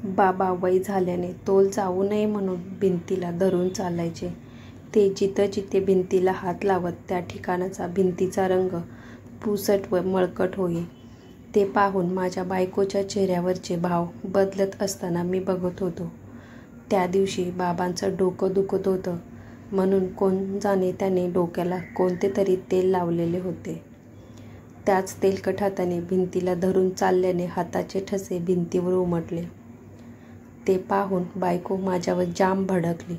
बाबा वय झाल्याने तोल जाऊ नये म्हणून भिंतीला धरून चालायचे. ते जिथं जिथे भिंतीला हात लावत त्या ठिकाणचा भिंतीचा रंग पुसट व मळकट होई. ते पाहून माझ्या बायकोच्या चेहऱ्यावरचे भाव बदलत असताना मी बघत होतो. त्या दिवशी बाबांचं डोकं दुखत होतं म्हणून कोण जाणे त्याने डोक्याला कोणते तरी तेल लावलेले होते. त्याच तेलकट हाताने भिंतीला धरून चालल्याने हाताचे ठसे भिंतीवर उमटले. ते पाहून बायको माझ्यावर जाम भडकली.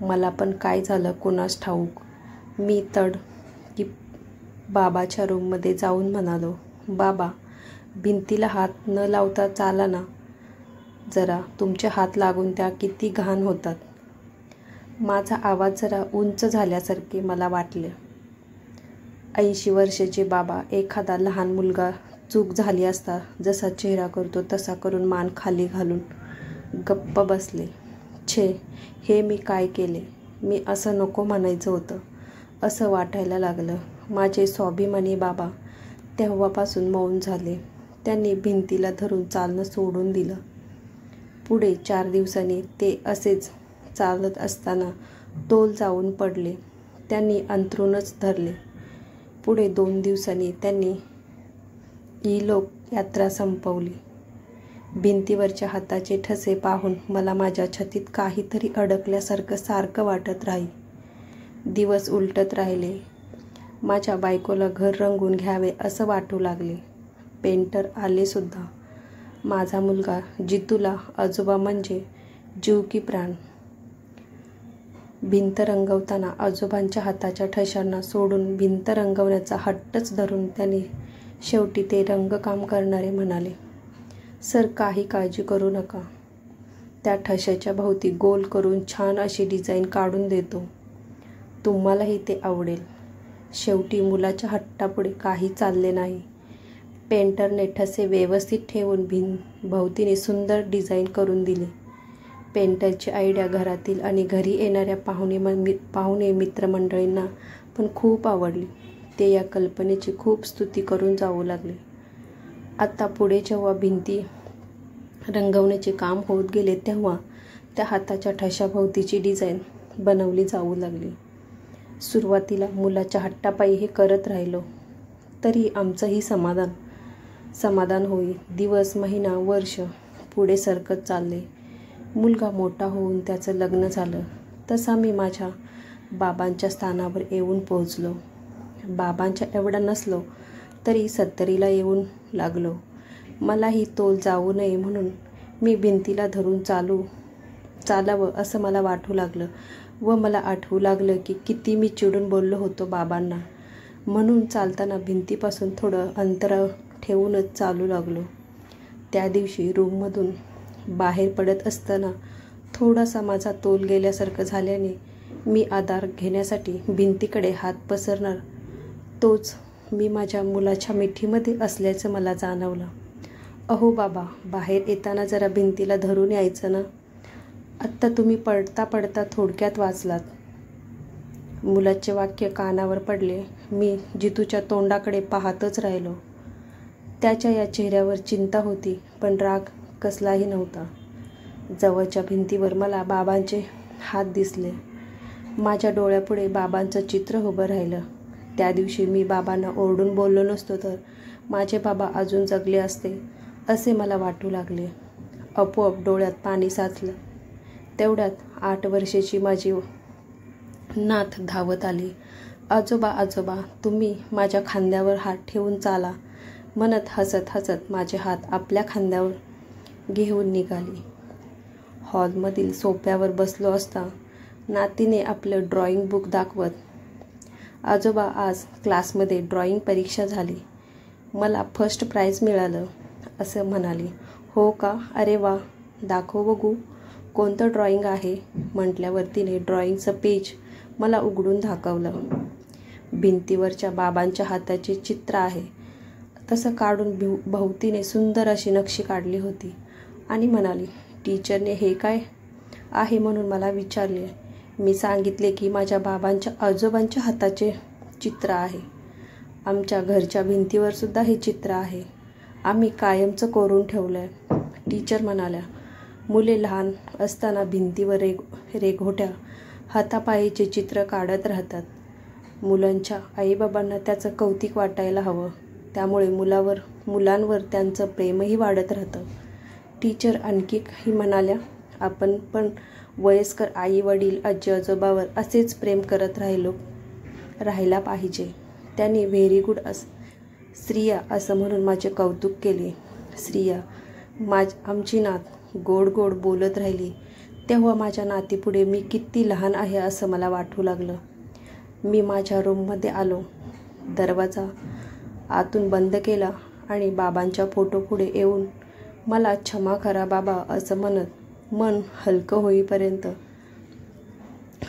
मला पण काय झालं कुणास ठाऊक. मी तड की बाबाच्या रूममध्ये जाऊन म्हणालो, बाबा भिंतीला हात न लावता चाला ना जरा, तुमचे हात लागून त्या किती घाण होतात. माझा आवाज जरा उंच झाल्यासारखे मला वाटले. 80 वर्षाचे बाबा एखादा लहान मुलगा चूक झाली असता जसा चेहरा करतो तसा करून मान खाली घालून गप्प बसले. छे, हे मी काय केले. मी असं नको म्हणायचं होतं असं वाटायला लागलं. माझे स्वाभिमानी बाबा तेव्हापासून मौन झाले. त्यांनी भिंतीला धरून चालणं सोडून दिलं. पुढे 4 दिवसांनी ते असेच चालत असताना तोल जाऊन पडले. त्यांनी अंथरूणच धरले. पुढे 2 दिवसांनी त्यांनी इलोक यात्रा संपवली. भिंतीवरच्या हाताचे ठसे पाहून मला माझ्या छातीत काहीतरी अडकल्यासारखं सारखं वाटत राही. दिवस उलटत राहिले. माझ्या बायकोला घर रंगवून घ्यावे असं वाटू लागले. पेंटर आले सुद्धा. माझा मुलगा जितूला आजोबा म्हणजे जीव की प्राण. भिंत रंगवताना आजोबांच्या हाताच्या ठशांना सोडून भिंत रंगवण्याचा हट्टच धरून त्याने शेवटी ते रंगकाम करणारे म्हणाले, सर काही काळजी करू नका. त्या ठशाच्या भोवती गोल करून छान अशी डिझाईन काढून देतो. तुम्हालाही ते आवडेल. शेवटी मुलाच्या हट्टापुढे काही चालले नाही. पेंटरने ठसे व्यवस्थित ठेवून भोवतीने सुंदर डिझाईन करून दिली. पेंटरची आयडिया घरातील आणि घरी येणाऱ्या पाहुणे मित्रमंडळींना पण खूप आवडली. ते या कल्पनेची खूप स्तुती करून जाऊ लागले. आता पुढे जेव्हा भिंती रंगवण्याचे काम होत गेले तेव्हा त्या हाताच्या ठशाभोवतीची डिझाईन बनवली जाऊ लागली. सुरुवातीला मुलाच्या हट्टापायी हे करत राहिलो तरी आमचंही समाधान होई. दिवस, महिना, वर्ष पुढे सरकत चालले. मुलगा मोठा होऊन त्याचं लग्न झालं तसा मी माझ्या बाबांच्या स्थानावर येऊन पोहोचलो. बाबांच्या एवढा नसलो तरी 70ला येऊन लागलो. मलाही तोल जाऊ नये म्हणून मी भिंतीला धरून चालावं असं मला वाटू लागलं व मला आठवू लागलं की किती मी चिडून बोललो होतो बाबांना. म्हणून चालताना भिंतीपासून थोडं अंतर ठेवूनच चालू लागलो. त्या दिवशी रूममधून बाहेर पडत असताना थोडासा माझा तोल गेल्यासारखं झाल्याने मी आधार घेण्यासाठी भिंतीकडे हात पसरणार तोच मी माझ्या मुलाच्या मिठीमध्ये असल्याचं मला जाणवलं. अहो बाबा, बाहेर येताना जरा भिंतीला धरून यायचं ना. आत्ता तुम्ही पडता पडता थोडक्यात वाचलात. मुलाचे वाक्य कानावर पडले. मी जितूच्या तोंडाकडे पाहतच राहिलो. त्याच्या या चेहऱ्यावर चिंता होती पण राग कसलाही नव्हता. जवळच्या भिंतीवर मला बाबांचे हात दिसले. माझ्या डोळ्यापुढे बाबांचं चित्र उभं राहिलं. त्या दिवशी मी बाबांना ओरडून बोललो नसतो तर माझे बाबा अजून जगले असते असे मला वाटू लागले. आपोआप डोळ्यात पाणी साचलं. तेवढ्यात 8 वर्षाची माझी नात धावत आली. आजोबा आजोबा, तुम्ही माझ्या खांद्यावर हात ठेवून चाला म्हणत हसत हसत माझे हात आपल्या खांद्यावर घेऊन निघाली. हॉलमधील सोफ्यावर बसलो असता नातीने आपलं ड्रॉइंग बुक दाखवत, आजोबा आज क्लासमध्ये ड्रॉइंग परीक्षा झाली. मला फर्स्ट प्राइज मिळालं असं म्हणाली. हो का, अरे वा, दाखव बघू कोणतं ड्रॉइंग आहे म्हटल्यावर तिने ड्रॉइंगचं पेज मला उघडून दाखवलं. भिंतीवरच्या बाबांच्या हाताचे चित्र आहे तसं काढून भोवतीने सुंदर अशी नक्षी काढली होती आणि म्हणाली, टीचरने हे काय आहे म्हणून मला विचारले. मी सांगितले की माझ्या बाबांच्या आजोबांच्या हाताचे चित्र आहे. आमच्या घरच्या भिंतीवर सुद्धा हे चित्र आहे. आम्ही कायमचं कोरून ठेवलं आहे. टीचर म्हणाल्या, मुले लहान असताना भिंतीवर रेघोट्या हातापायीचे चित्र काढत राहतात. मुलांच्या आईबाबांना त्याचं कौतिक वाटायला हवं. त्यामुळे मुलांवर त्यांचं प्रेमही वाढत राहतं. टीचर आणखी काही म्हणाल्या, आपण पण वयस्कर आई वडील आजी आजोबावर असेच प्रेम करत राहायला पाहिजे. त्यांनी व्हेरी गुड श्रिया असं म्हणून माझे कौतुक केले. श्रिया आमची नात गोड गोड बोलत राहिली तेव्हा माझ्या नातीपुढे मी किती लहान आहे असं मला वाटू लागलं. मी माझ्या रूममध्ये आलो, दरवाजा आतून बंद केला आणि बाबांच्या फोटोपुढे येऊन मला क्षमा करा बाबा असं म्हणत मन हलकं होईपर्यंत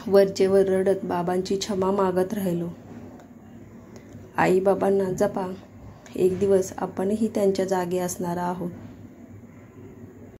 वरचेवर रडत बाबांची क्षमा मागत राहिलो. आई बाबांना जपा, एक दिवस आपणही त्यांच्या जागी असणार आहोत.